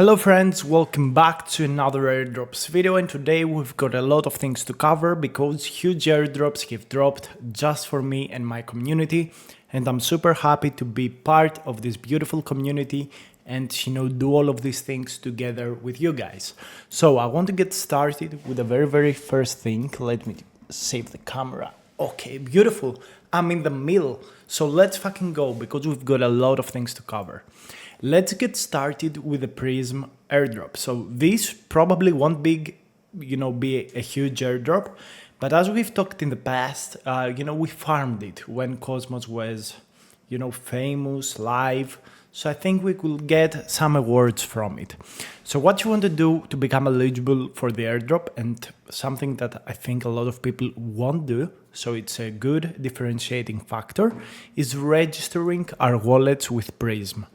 Hello friends, welcome back to another airdrops video, and today we've got a lot of things to cover because huge airdrops have dropped just for me and my community, and I'm super happy to be part of this beautiful community and do all of these things together with you guys. So I want to get started with the very first thing. Let me save the camera. Okay, beautiful. I'm in the middle. So let's fucking go because we've got a lot of things to cover. Let's get started with the Prism airdrop. So this probably won't be a huge airdrop, but as we've talked in the past, we farmed it when Cosmos was, famous, live. So I think we could get some awards from it. So what you want to do to become eligible for the airdrop, and something that I think a lot of people won't do, so it's a good differentiating factor, is registering our wallets with Pryzm.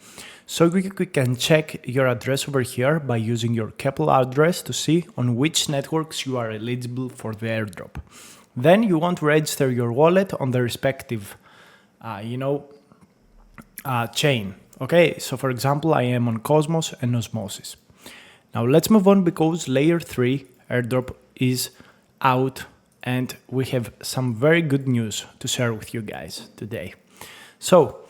So we can check your address over here by using your Keppel address to see on which networks you are eligible for the airdrop. Then you want to register your wallet on the respective, chain. Okay, so for example, I am on Cosmos and Osmosis. Now let's move on because Layer 3 Airdrop is out and we have some very good news to share with you guys today. So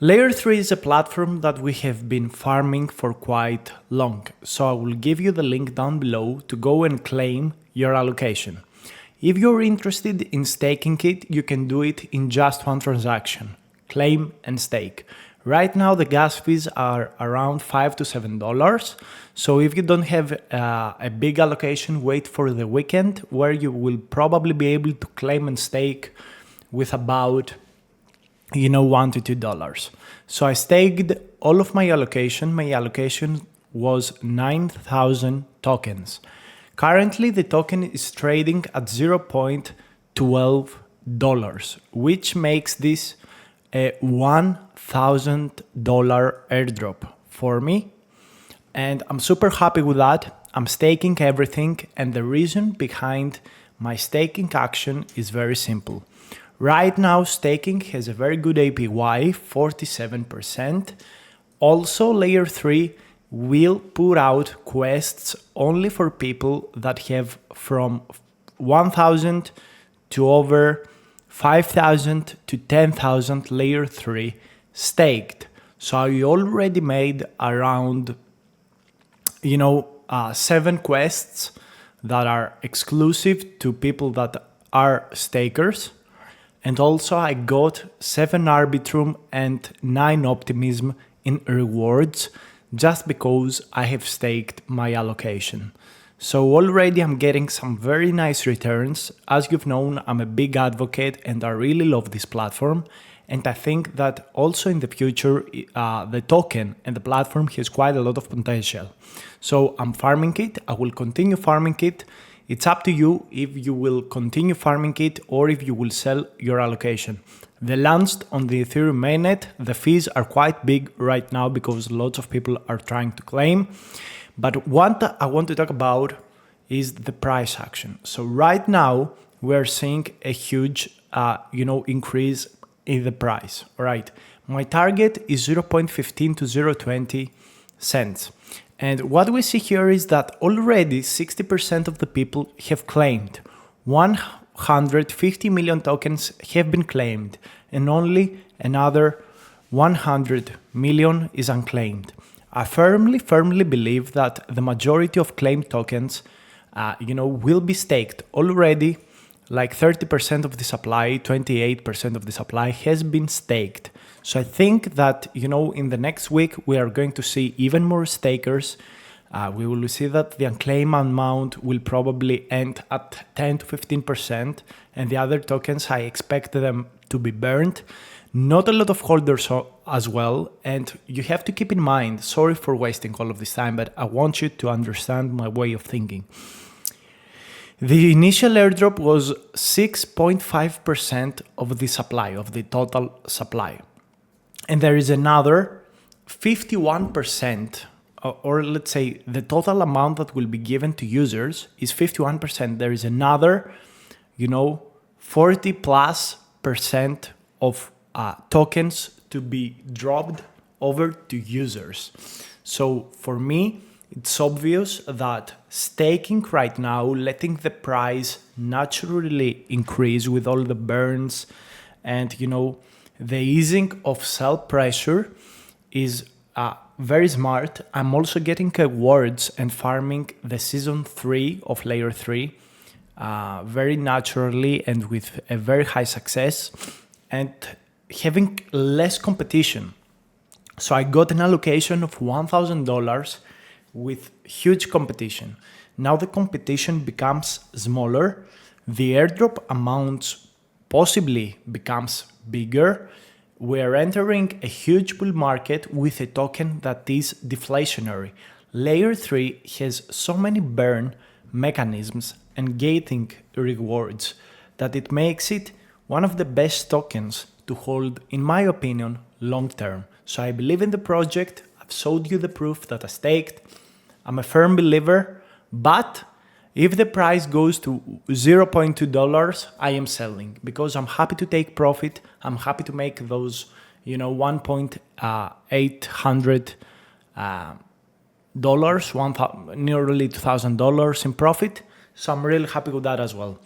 Layer 3 is a platform that we have been farming for quite long. So I will give you the link down below to go and claim your allocation. If you're interested in staking it, you can do it in just one transaction, claim and stake. Right now, the gas fees are around $5 to $7. So if you don't have a big allocation, wait for the weekend where you will probably be able to claim and stake with about $1 to $2. So I staked all of my allocation. My allocation was 9,000 tokens. Currently, the token is trading at $0.12, which makes this a $1,000 airdrop for me. And I'm super happy with that. I'm staking everything. And the reason behind my staking action is very simple. Right now, staking has a very good APY, 47%. Also, Layer 3 will put out quests only for people that have from 1,000 to over 5,000 to 10,000 Layer 3 staked. So I already made around, 7 quests that are exclusive to people that are stakers. And also I got 7 Arbitrum and 9 Optimism in rewards just because I have staked my allocation. So already I'm getting some very nice returns. As you've known, I'm a big advocate and I really love this platform. And I think that also in the future, the token and the platform has quite a lot of potential. So I'm farming it. I will continue farming it. It's up to you if you will continue farming it or if you will sell your allocation. The launched on the Ethereum mainnet, the fees are quite big right now because lots of people are trying to claim. But what I want to talk about is the price action. So right now we're seeing a huge, increase in the price. All right. My target is 0.15 to 0.20 cents. And what we see here is that already 60% of the people have claimed. 150 million tokens have been claimed and only another 100 million is unclaimed. I firmly believe that the majority of claimed tokens, will be staked already. Like 30% of the supply, 28% of the supply has been staked. So I think that, in the next week, we are going to see even more stakers. We will see that the unclaimed amount will probably end at 10 to 15%. And the other tokens, I expect them to be burned. Not a lot of holders as well. And you have to keep in mind, sorry for wasting all of this time, but I want you to understand my way of thinking. The initial airdrop was 6.5% of the supply, of the total supply. And there is another 51%, or let's say the total amount that will be given to users is 51%. There is another, 40+% of tokens to be dropped over to users. So for me, it's obvious that staking right now, letting the price naturally increase with all the burns and, the easing of sell pressure is very smart. I'm also getting awards and farming the season 3 of Layer 3 very naturally and with a very high success and having less competition. So I got an allocation of $1,000 with huge competition. Now the competition becomes smaller, the airdrop amounts possibly becomes bigger. We're entering a huge bull market with a token that is deflationary. Layer 3 has so many burn mechanisms and gating rewards that it makes it one of the best tokens to hold, in my opinion, long term. So I believe in the project. I've showed you the proof that I staked. I'm a firm believer, but if the price goes to $0.2, I am selling because I'm happy to take profit. I'm happy to make those, $1,800 nearly $2,000 in profit. So I'm really happy with that as well.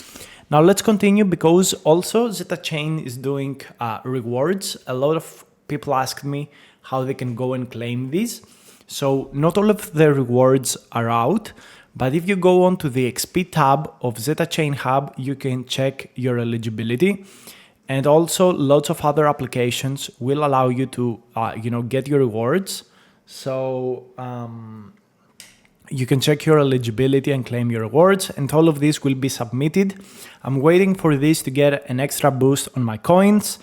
Now let's continue because also Zeta Chain is doing rewards. A lot of people asked me how they can go and claim these. So not all of the rewards are out, but if you go on to the XP tab of Zeta Chain Hub, you can check your eligibility. And also lots of other applications will allow you to, get your rewards. So you can check your eligibility and claim your rewards, and all of this will be submitted. I'm waiting for this to get an extra boost on my coins,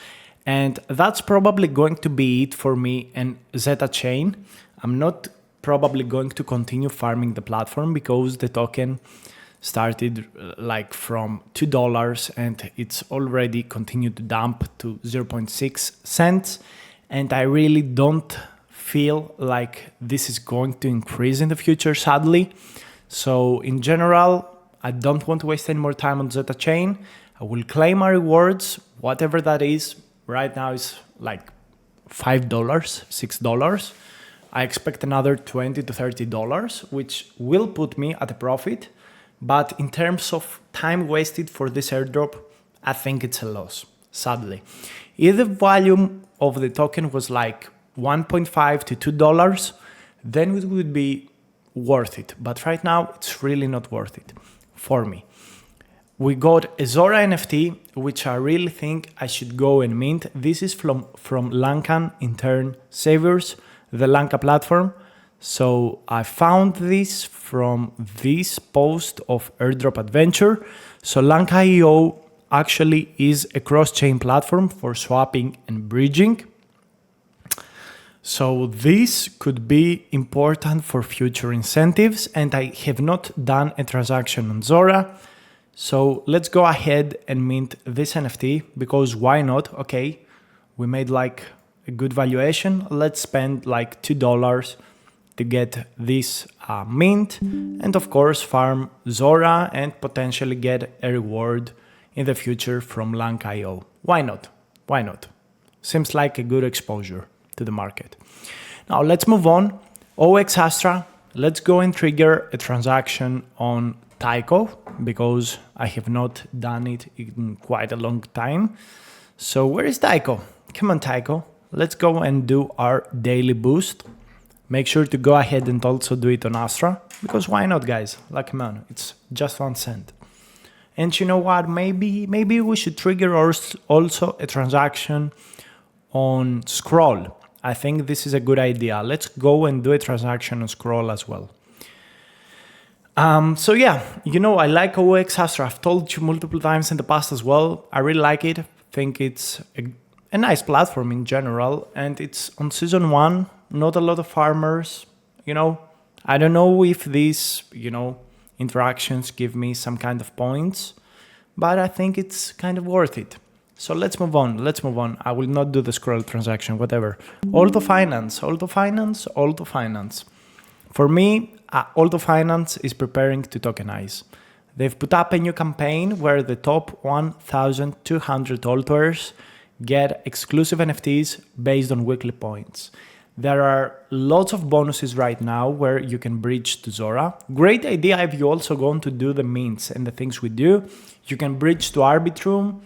and that's probably going to be it for me and Zeta Chain. I'm not probably going to continue farming the platform because the token started like from $2 and it's already continued to dump to 0.6 cents. And I really don't feel like this is going to increase in the future, sadly. So in general, I don't want to waste any more time on Zeta Chain. I will claim my rewards, whatever that is. Right now it's like $5, $6. I expect another $20 to $30, which will put me at a profit. But in terms of time wasted for this airdrop, I think it's a loss, sadly. If the volume of the token was like $1.5 to $2, then it would be worth it. But right now, it's really not worth it for me. We got a Zora NFT, which I really think I should go and mint. This is from Lankan Intern Saviors, the Lanka platform. So I found this from this post of Airdrop Adventure. So Lanka.io actually is a cross-chain platform for swapping and bridging. So this could be important for future incentives, and I have not done a transaction on Zora. So let's go ahead and mint this NFT because why not? Okay, we made like a good valuation. Let's spend like $2 to get this mint, and of course farm Zora and potentially get a reward in the future from Lanka.io. Why not? Why not? Seems like a good exposure to the market. Now let's move on. OxAstra, let's go and trigger a transaction on Taiko because I have not done it in quite a long time. So where is Taiko? Come on Taiko, let's go and do our daily boost. Make sure to go ahead and also do it on Astra, because why not, guys? Like, man, it's just 1 cent. And you know what? Maybe we should trigger also a transaction on Scroll. I think this is a good idea. Let's go and do a transaction on Scroll as well. So yeah, I like OxAstra. I've told you multiple times in the past as well. I really like it. I think it's a nice platform in general, and it's on season 1. Not a lot of farmers, I don't know if these, interactions give me some kind of points, but I think it's kind of worth it. So let's move on. I will not do the Scroll transaction, whatever. Alto Finance. For me, Alto Finance is preparing to tokenize. They've put up a new campaign where the top 1,200 Altoers get exclusive NFTs based on weekly points. There are lots of bonuses right now where you can bridge to Zora. Great idea if you also going to do the mints and the things we do. You can bridge to Arbitrum,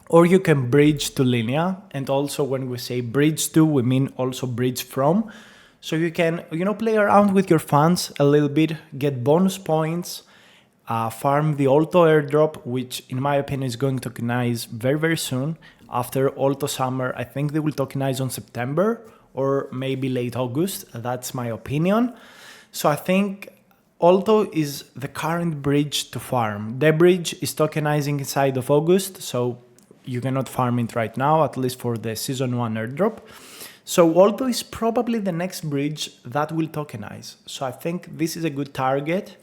or you can bridge to Linea. And also when we say bridge to, we mean also bridge from. So you can, play around with your funds a little bit, get bonus points, farm the Alto Airdrop, which in my opinion is going to tokenize very, very soon. After Alto Summer, I think they will tokenize on September or maybe late August. That's my opinion. So I think Alto is the current bridge to farm. The bridge is tokenizing inside of August, so you cannot farm it right now, at least for the Season 1 airdrop. So Alto is probably the next bridge that will tokenize. So I think this is a good target.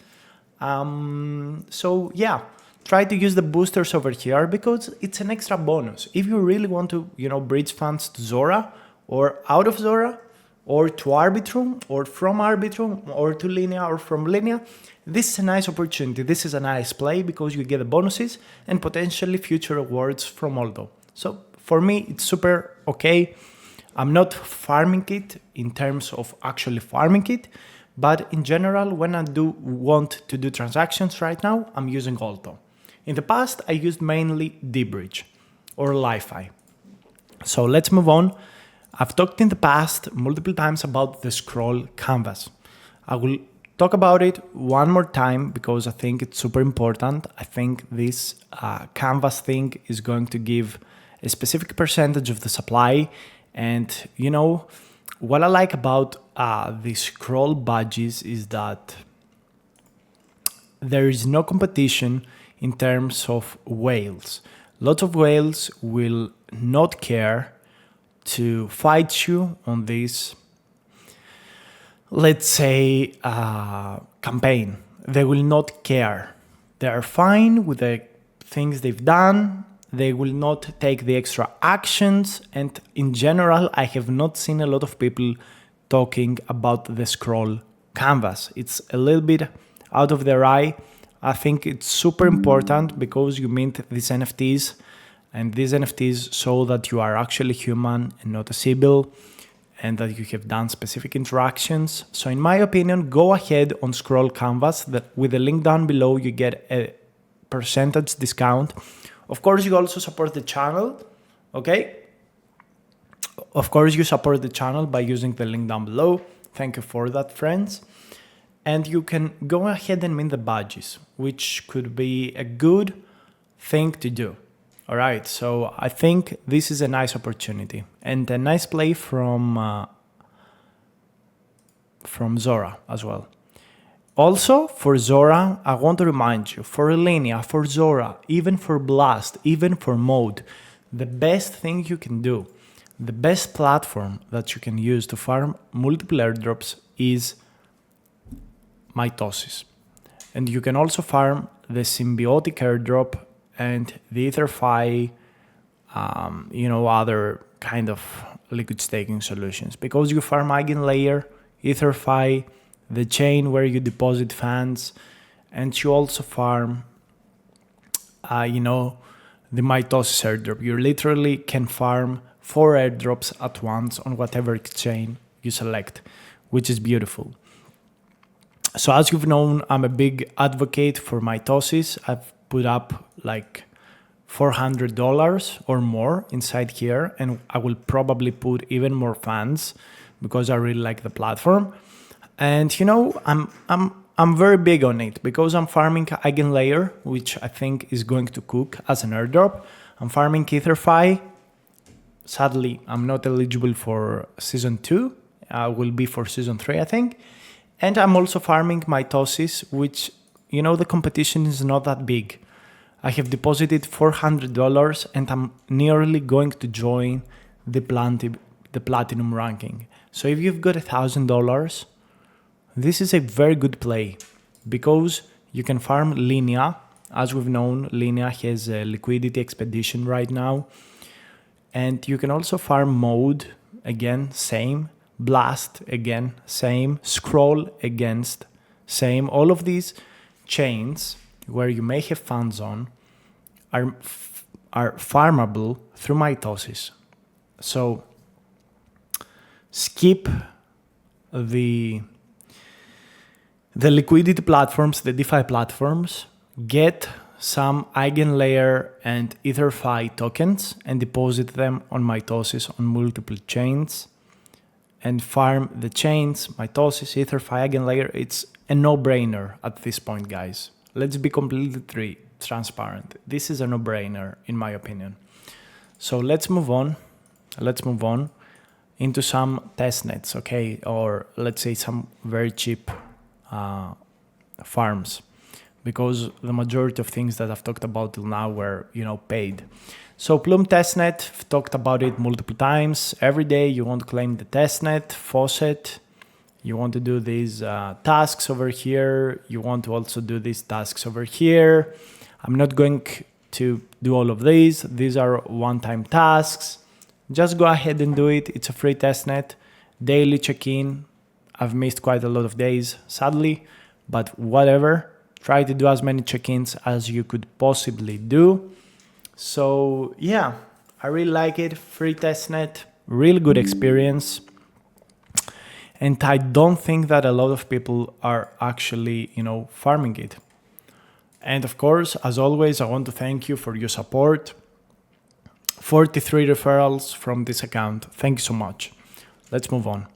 So yeah, try to use the boosters over here because it's an extra bonus. If you really want to, bridge funds to Zora or out of Zora or to Arbitrum or from Arbitrum or to Linea or from Linea, this is a nice opportunity. This is a nice play because you get the bonuses and potentially future rewards from Alto. So for me, it's super okay. I'm not farming it in terms of actually farming it, but in general, when I do want to do transactions right now, I'm using Alto. In the past, I used mainly dBridge or Li-Fi. So let's move on. I've talked in the past multiple times about the scroll canvas. I will talk about it one more time because I think it's super important. I think this canvas thing is going to give a specific percentage of the supply. And what I like about the scroll badges is that there is no competition in terms of whales. Lots of whales will not care to fight you on this, let's say, campaign. They will not care. They are fine with the things they've done. They will not take the extra actions. And in general, I have not seen a lot of people talking about the scroll canvas. It's a little bit out of their eye. I think it's super important because you mint these NFTs, and these NFTs show that you are actually human and not a Sibyl, and that you have done specific interactions. So in my opinion, go ahead on scroll canvas. With the link down below, you get a percentage discount. Of course, you also support the channel, okay? Of course, you support the channel by using the link down below. Thank you for that, friends. And you can go ahead and mint the badges, which could be a good thing to do. All right, so I think this is a nice opportunity and a nice play from Zora as well. Also, for Zora, I want to remind you, for Linea, for Zora, even for Blast, even for Mode, the best thing you can do, the best platform that you can use to farm multiple airdrops is mitosis. And you can also farm the symbiotic airdrop and the EtherFi, other kind of liquid staking solutions. Because you farm Eigenlayer, EtherFi, the chain where you deposit funds, and you also farm, the mitosis airdrop. You literally can farm 4 airdrops at once on whatever chain you select, which is beautiful. So as you've known, I'm a big advocate for mitosis. I've put up like $400 or more inside here, and I will probably put even more funds because I really like the platform. And I'm very big on it because I'm farming Eigenlayer, which I think is going to cook as an airdrop. I'm farming EtherFi. Sadly, I'm not eligible for Season 2. I will be for Season 3, I think. And I'm also farming mitosis, which, the competition is not that big. I have deposited $400 and I'm nearly going to join the platinum ranking. So if you've got $1,000, this is a very good play because you can farm Linea. As we've known, Linea has a liquidity expedition right now. And you can also farm Mode, again, same. Blast, again, same. Scroll, against, same. All of these chains where you may have funds on are farmable through mitosis. So skip the liquidity platforms, the DeFi platforms, get some EigenLayer and EtherFi tokens and deposit them on mitosis on multiple chains and farm the chains, mitosis, EtherFi, EigenLayer. It's a no-brainer at this point, guys. Let's be completely transparent. This is a no-brainer, in my opinion. So let's move on. Let's move on into some testnets, okay? Or let's say some very cheap farms, because the majority of things that I've talked about till now were, paid. So Plume testnet, I've talked about it multiple times. Every day you want to claim the testnet, faucet. You want to do these tasks over here. You want to also do these tasks over here. I'm not going to do all of these. These are one-time tasks. Just go ahead and do it. It's a free testnet. Daily check-in. I've missed quite a lot of days, sadly, but whatever. Try to do as many check-ins as you could possibly do. So yeah, I really like it. Free testnet, really good experience. And I don't think that a lot of people are actually, farming it. And of course, as always, I want to thank you for your support. 43 referrals from this account. Thank you so much. Let's move on.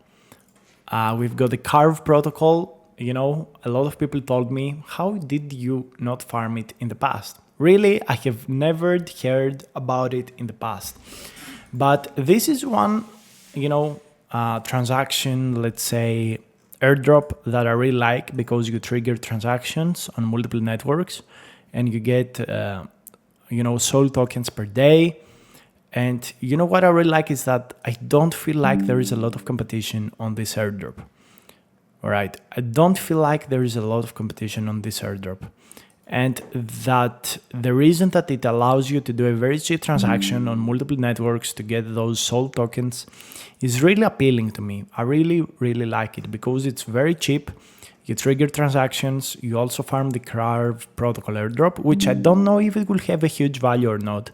We've got the Carv Protocol. A lot of people told me, how did you not farm it in the past? Really, I have never heard about it in the past. But this is one, transaction, let's say, airdrop that I really like, because you trigger transactions on multiple networks and you get, soul tokens per day. And what I really like is that I don't feel like there is a lot of competition on this airdrop. All right, I don't feel like there is a lot of competition on this airdrop. And that the reason that it allows you to do a very cheap transaction on multiple networks to get those soul tokens is really appealing to me. I really, really like it because it's very cheap. You trigger transactions. You also farm the Carv Protocol airdrop, which I don't know if it will have a huge value or not.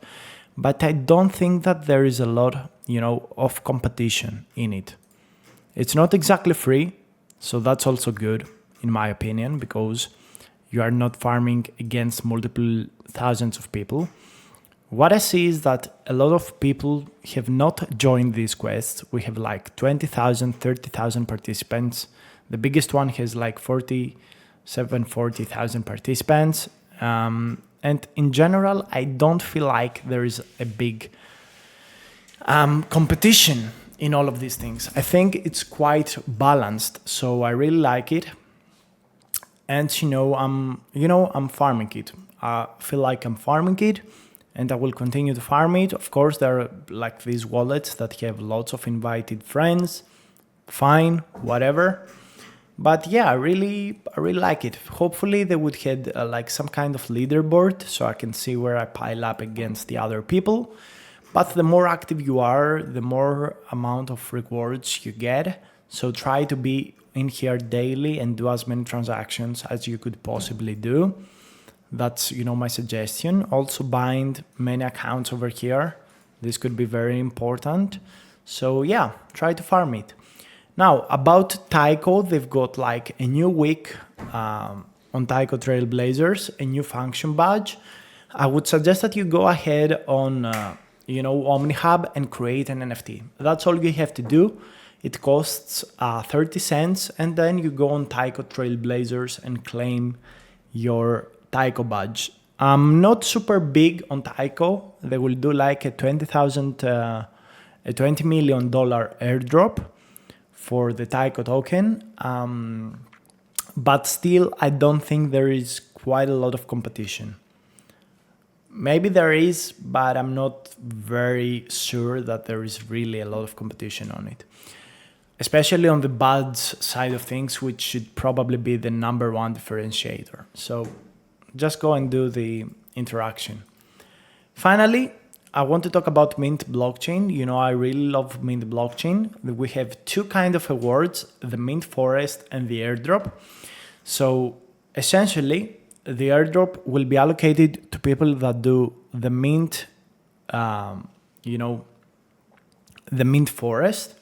But I don't think that there is a lot, of competition in it. It's not exactly free, so that's also good, in my opinion, because you are not farming against multiple thousands of people. What I see is that a lot of people have not joined these quests. We have like 20,000, 30,000 participants. The biggest one has like 40,000 participants. And in general, I don't feel like there is a big competition in all of these things. I think it's quite balanced, so I really like it. And I'm farming it. I feel like I'm farming it, and I will continue to farm it. Of course, there are like these wallets that have lots of invited friends. Fine, whatever. But yeah, I really like it. Hopefully they would have like some kind of leaderboard so I can see where I pile up against the other people. But the more active you are, the more amount of rewards you get. So try to be in here daily and do as many transactions as you could possibly do. That's, my suggestion. Also bind many accounts over here. This could be very important. So yeah, try to farm it. Now, about Taiko, they've got like a new week on Taiko Trailblazers, a new function badge. I would suggest that you go ahead on, OmniHub and create an NFT. That's all you have to do. It costs 30 cents, and then you go on Taiko Trailblazers and claim your Taiko badge. I'm not super big on Taiko. They will do like a $20 million airdrop for the Taiko token. But still, I don't think there is quite a lot of competition. Maybe there is, but I'm not very sure that there is really a lot of competition on it. Especially on the badge side of things, which should probably be the number one differentiator. So just go and do the interaction. Finally, I want to talk about Mint blockchain. I really love Mint blockchain. We have two kind of awards, the Mint Forest and the airdrop. So essentially, the airdrop will be allocated to people that do the Mint, the Mint Forest.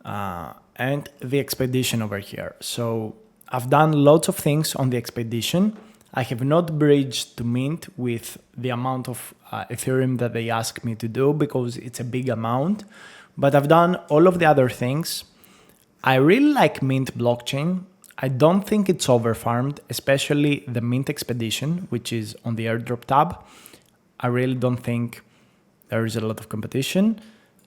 and the expedition over here. So I've done lots of things on the expedition. I have not bridged to mint with the amount of Ethereum that they asked me to do because it's a big amount, but I've done all of the other things. I really like Mint blockchain. I don't think it's overfarmed, especially the Mint expedition, which is on the airdrop tab. I really don't think there is a lot of competition.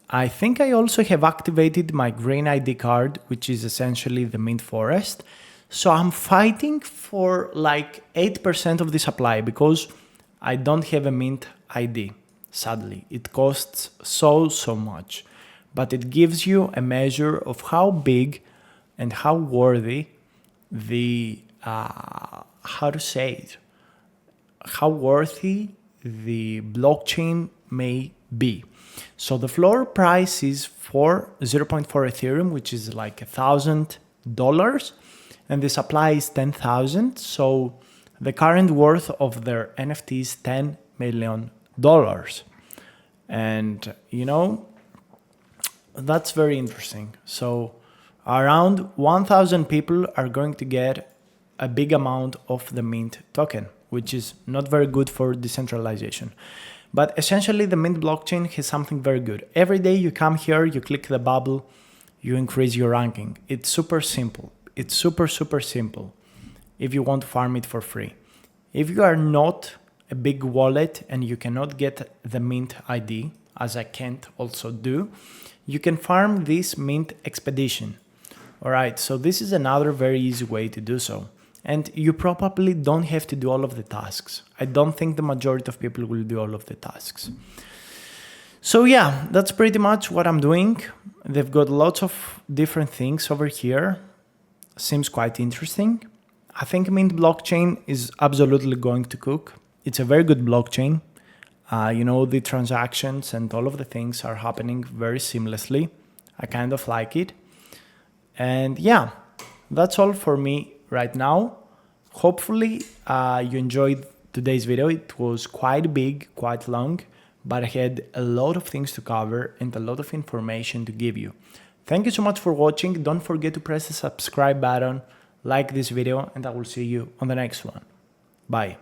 I think I also have activated my green ID card, which is essentially the Mint forest. So I'm fighting for like 8% of the supply because I don't have a Mint ID, sadly. It costs so much, but it gives you a measure of how big and how worthy the, how worthy the blockchain may be. So the floor price is for 0.4 Ethereum, which is like $1,000. And the supply is 10,000. So the current worth of their NFT is $10 million. And, you know, that's very interesting. So around 1,000 people are going to get a big amount of the Mint token, which is not very good for decentralization. But essentially the Mint blockchain has something very good. Every day you come here, you click the bubble, you increase your ranking. It's super simple. It's super simple if you want to farm it for free. If you are not a big wallet and you cannot get the Mint ID, as I can't also do, you can farm this Mint expedition. All right, so this is another very easy way to do so. And you probably don't have to do all of the tasks. I don't think the majority of people will do all of the tasks. So yeah, that's pretty much what I'm doing. They've got lots of different things over here. Seems quite interesting. I think Mint blockchain is absolutely going to cook. It's a very good blockchain. You know, the transactions and all of the things are happening very seamlessly. I kind of like it. And yeah, that's all for me right now. Hopefully you enjoyed today's video. It was quite big, quite long, but I had a lot of things to cover and a lot of information to give you. Thank you so much for watching. Don't forget to press the subscribe button, like this video, and I will see you on the next one. Bye.